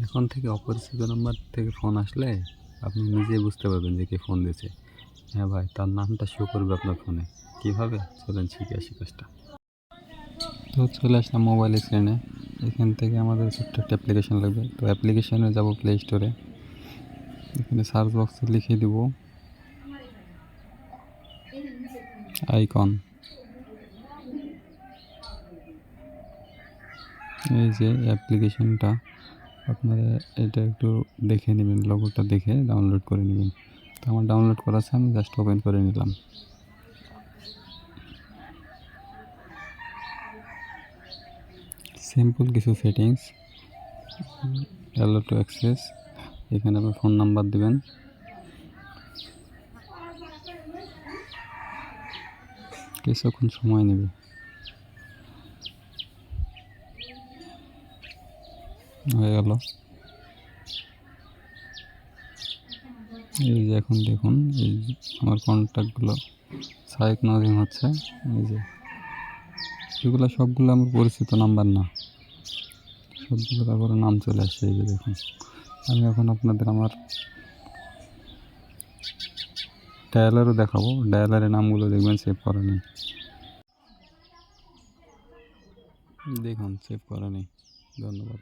এখন থেকে অপরিচিত নাম্বার থেকে ফোন আসলে আপনি নিজেই বুঝতে পারবেন যে কে ফোন দিয়েছে। হ্যাঁ ভাই, তার নামটা শো করবে আপনার ফোনে। কীভাবে? চলেন শিখে আসি কাজটা। তো চলে আসলাম মোবাইল স্ক্রিনে। এখান থেকে আমাদের ছোট্ট একটা অ্যাপ্লিকেশন লাগবে। তো অ্যাপ্লিকেশনে যাব প্লে স্টোরে। এখানে সার্চ বক্সে লিখে দিব আইকন। এই যে অ্যাপ্লিকেশনটা, আপনারা এটা একটু দেখে নেবেন, লোগোটা দেখে ডাউনলোড করে নেবেন। তো আমার ডাউনলোড করা আছে, আমি জাস্ট ওপেন করে নিলাম। সিম্পল কিছু সেটিংস, অ্যালো টু অ্যাক্সেস। এখানে আপনি ফোন নাম্বার দেবেন। কিছুক্ষণ সময় নেবে। হয়ে গেল। এই যে এখন দেখুন, এই আমার কন্ট্যাক্টগুলো সাইক নাজিম হচ্ছে। এই যে এগুলো সবগুলো আমার পরিচিত নাম্বার না, সবগুলো তারপরে নাম চলে আসছে। এই যে দেখুন, আমি এখন আপনাদের আমার ডায়ালারও দেখাবো। ডায়ালারের নামগুলো দেখবেন সেভ করা নেই। দেখুন সেভ করা নেই। ধন্যবাদ।